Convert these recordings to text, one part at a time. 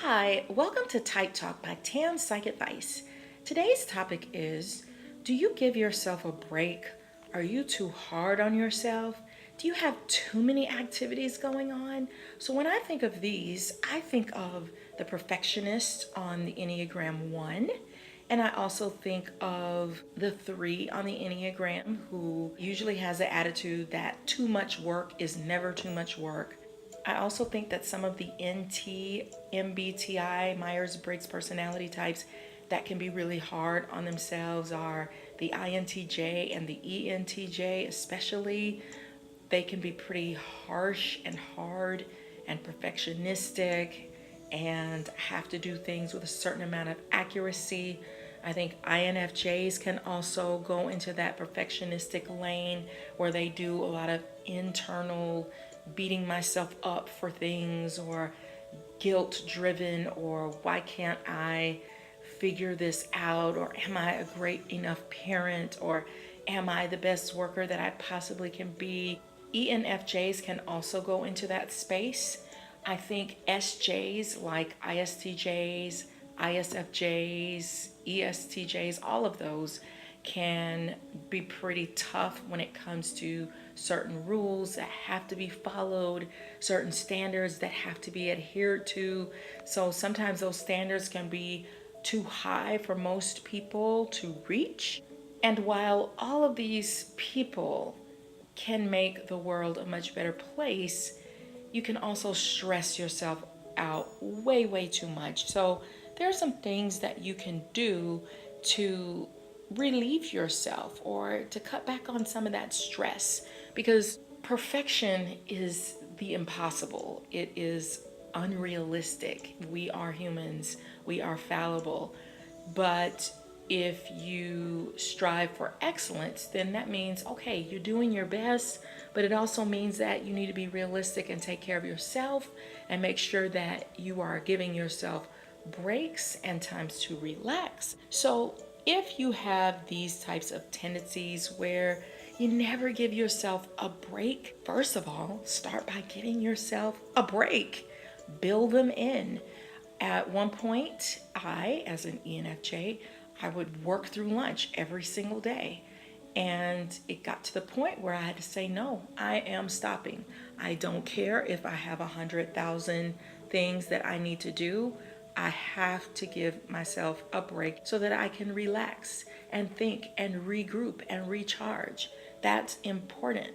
Hi, welcome to Type Talk by Tam Psych Advice. Today's topic is, do you give yourself a break? Are you too hard on yourself? Do you have too many activities going on? So when I think of these, I think of the perfectionist on the Enneagram 1. And I also think of the 3 on the Enneagram who usually has the attitude that too much work is never too much work. I also think that some of the MBTI, Myers-Briggs personality types that can be really hard on themselves are the INTJ and the ENTJ, especially. They can be pretty harsh and hard and perfectionistic and have to do things with a certain amount of accuracy. I think INFJs can also go into that perfectionistic lane where they do a lot of internal beating myself up for things, or guilt driven, or why can't I figure this out, or am I a great enough parent, or am I the best worker that I possibly can be. ENFJs can also go into that space. I think SJs like ISTJs, ISFJs, ESTJs, all of those can be pretty tough when it comes to certain rules that have to be followed, certain standards that have to be adhered to. So sometimes those standards can be too high for most people to reach. And while all of these people can make the world a much better place, you can also stress yourself out way, way too much. So there are some things that you can do to relieve yourself or to cut back on some of that stress, because perfection is the impossible. It is unrealistic. We are humans, we are fallible. But if you strive for excellence, then that means, okay, you're doing your best, but it also means that you need to be realistic and take care of yourself and make sure that you are giving yourself breaks and times to relax. So if you have these types of tendencies where you never give yourself a break, first of all, start by giving yourself a break. Build them in. At one point, as an ENFJ, I would work through lunch every single day. And it got to the point where I had to say, no, I am stopping. I don't care if I have 100,000 things that I need to do. I have to give myself a break so that I can relax and think and regroup and recharge. That's important.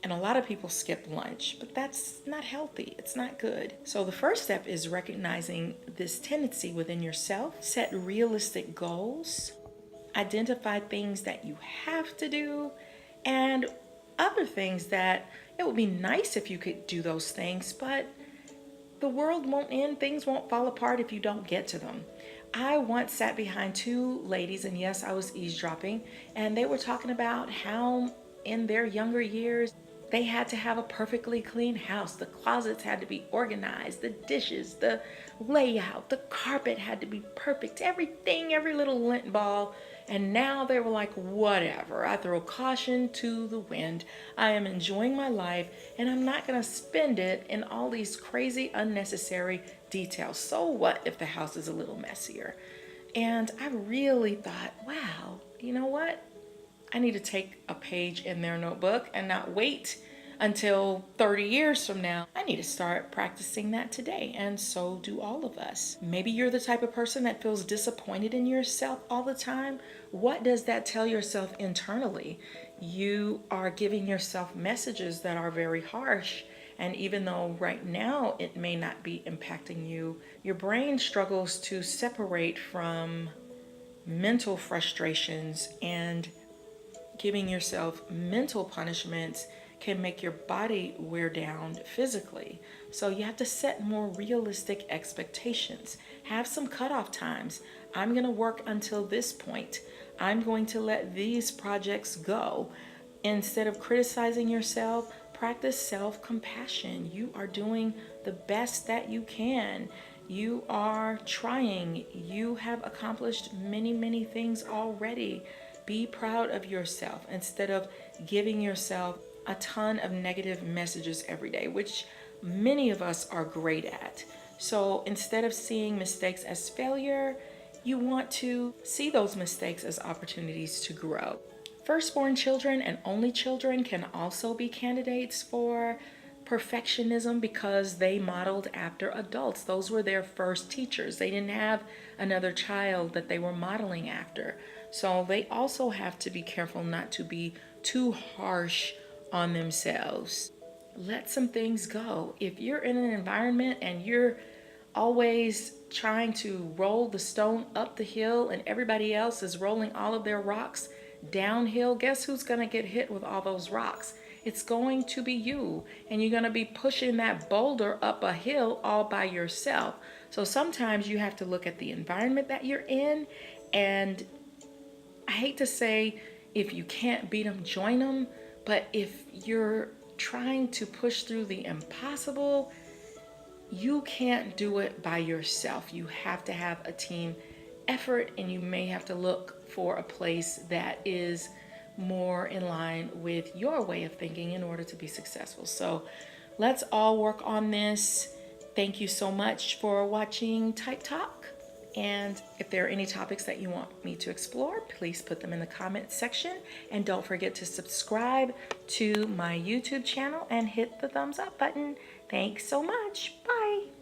And a lot of people skip lunch, but that's not healthy. It's not good. So the first step is recognizing this tendency within yourself. Set realistic goals. Identify things that you have to do, and other things that it would be nice if you could do those things, but the world won't end, things won't fall apart if you don't get to them. I once sat behind two ladies, and yes, I was eavesdropping, and they were talking about how in their younger years, they had to have a perfectly clean house. The closets had to be organized, the dishes, the layout, the carpet had to be perfect, everything, every little lint ball. And now they were like, whatever, I throw caution to the wind. I am enjoying my life, and I'm not gonna spend it in all these crazy, unnecessary details. So what if the house is a little messier? And I really thought, wow, you know what? I need to take a page in their notebook and not wait until 30 years from now. I need to start practicing that today, and so do all of us. Maybe you're the type of person that feels disappointed in yourself all the time. What does that tell yourself internally? You are giving yourself messages that are very harsh, and even though right now it may not be impacting you, your brain struggles to separate from mental frustrations, and giving yourself mental punishments can make your body wear down physically. So you have to set more realistic expectations. Have some cutoff times. I'm going to work until this point. I'm going to let these projects go. Instead of criticizing yourself, practice self-compassion. You are doing the best that you can. You are trying. You have accomplished many, many things already. Be proud of yourself instead of giving yourself a ton of negative messages every day, which many of us are great at. So instead of seeing mistakes as failure, you want to see those mistakes as opportunities to grow. Firstborn children and only children can also be candidates for perfectionism because they modeled after adults. Those were their first teachers. They didn't have another child that they were modeling after. So they also have to be careful not to be too harsh on themselves. Let some things go. If you're in an environment and you're always trying to roll the stone up the hill and everybody else is rolling all of their rocks downhill, guess who's going to get hit with all those rocks? It's going to be you, and you're going to be pushing that boulder up a hill all by yourself. So sometimes you have to look at the environment that you're in, and I hate to say if you can't beat them, join them, but if you're trying to push through the impossible, you can't do it by yourself. You have to have a team effort, and you may have to look for a place that is more in line with your way of thinking in order to be successful. So let's all work on this. Thank you so much for watching Type Talk. And if there are any topics that you want me to explore, please put them in the comment section. And don't forget to subscribe to my YouTube channel and hit the thumbs up button. Thanks so much. Bye.